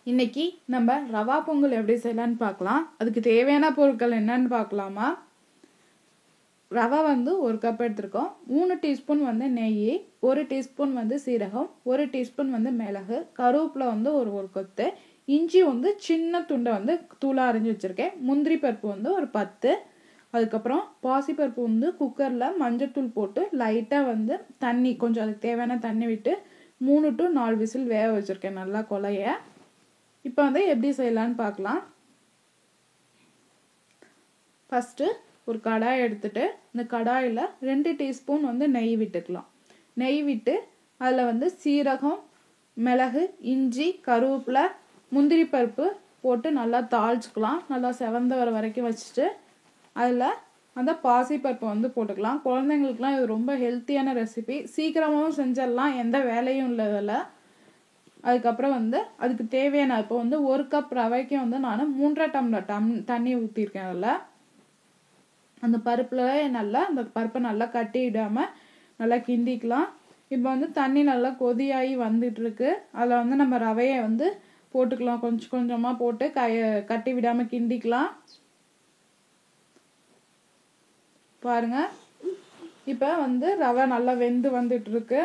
இன்னைக்கு நம்ம ரவா பொங்கல் எப்படி செய்யலான்னு பார்க்கலாம். அதுக்கு தேவையான பொருட்கள் என்னன்னு பார்க்கலாமா? ரவா வந்து 1 கப் எடுத்திருக்கோம். 3 டீஸ்பூன் வந்து நெய், 1 டீஸ்பூன் வந்து சீரகம், 1 டீஸ்பூன் வந்து மிளகு, கருவேப்பிலை வந்து ஒரு கொத்து, இஞ்சி வந்து சின்ன துண்டை வந்து தூளாக அரைஞ்சி வச்சுருக்கேன், முந்திரி பருப்பு வந்து ஒரு 10, அதுக்கப்புறம் பாசிப்பருப்பு வந்து குக்கரில் மஞ்சத்தூள் போட்டு லைட்டாக வந்து தண்ணி கொஞ்சம் அதுக்கு தேவையான தண்ணி விட்டு 3 to 4 விசில் வேக வச்சுருக்கேன் நல்லா கொலைய. இப்போ வந்து எப்படி செய்யலான்னு பார்க்கலாம். ஃபஸ்ட்டு ஒரு கடாய் எடுத்துட்டு இந்த கடாயில் 2 டீஸ்பூன் வந்து நெய் விட்டுக்கலாம். நெய் விட்டு அதில் வந்து சீரகம், மிளகு, இஞ்சி, கருவேப்பிலை, முந்திரி பருப்பு போட்டு நல்லா தாளிச்சுக்கலாம். நல்லா செவந்த வர வரைக்கும் வச்சுட்டு அதில் அந்த பாசிப்பருப்பை வந்து போட்டுக்கலாம். குழந்தைங்களுக்குலாம் இது ரொம்ப ஹெல்த்தியான ரெசிபி, சீக்கிரமாகவும் செஞ்சிடலாம், எந்த வேலையும் இல்லை இதில். அதுக்கப்புறம் வந்து அதுக்கு தேவையான இப்போ வந்து 1 கப் ரவைக்கு வந்து நான் 3.5 டம்ளர் தண்ணி ஊற்றிருக்கேன். அதில் அந்த பருப்பில் நல்லா அந்த பருப்பை நல்லா கட்டி விடாமல் நல்லா கிண்டிக்கலாம். இப்போ வந்து தண்ணி நல்லா கொதியாகி வந்துட்டுருக்கு. அதில் வந்து நம்ம ரவையை வந்து போட்டுக்கலாம். கொஞ்சம் கொஞ்சமாக போட்டு கட்டி விடாமல் கிண்டிக்கலாம். பாருங்கள், இப்போ வந்து ரவை நல்லா வெந்து வந்துட்டுருக்கு.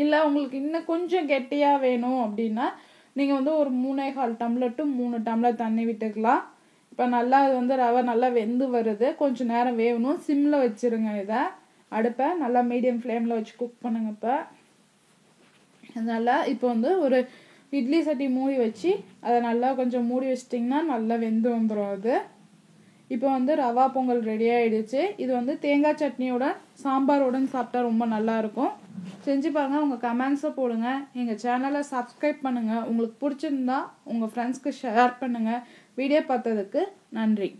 இல்லை உங்களுக்கு இன்னும் கொஞ்சம் கெட்டியாக வேணும் அப்படின்னா நீங்கள் வந்து ஒரு 3.25 டம்ளர் to 3 டம்ளர் தண்ணி விட்டுக்கலாம். இப்போ நல்லா இது வந்து ரவை நல்லா வெந்து வருது. கொஞ்சம் நேரம் வேகணும். சிம்மில் வச்சுருங்க. இதை அடுப்பை நல்லா மீடியம் ஃப்ளேமில் வச்சு குக் பண்ணுங்க. இப்போ அதனால் இப்போ வந்து ஒரு இட்லி சட்டி மூடி வச்சு அதை நல்லா கொஞ்சம் மூடி வச்சிட்டிங்கன்னா நல்லா வெந்து வந்துடும் அது. இப்போ வந்து ரவா பொங்கல் ரெடி ஆகிடுச்சு. இது வந்து தேங்காய் சட்னியோட சாம்பாரோடன்னு சாப்பிட்டா ரொம்ப நல்லாயிருக்கும். செஞ்சு பாருங்கள். உங்கள் கமெண்ட்ஸை போடுங்க. எங்கள் சேனலை சப்ஸ்கிரைப் பண்ணுங்கள். உங்களுக்கு பிடிச்சிருந்தா உங்கள் ஃப்ரெண்ட்ஸ்க்கு ஷேர் பண்ணுங்கள். வீடியோ பார்த்ததுக்கு நன்றி.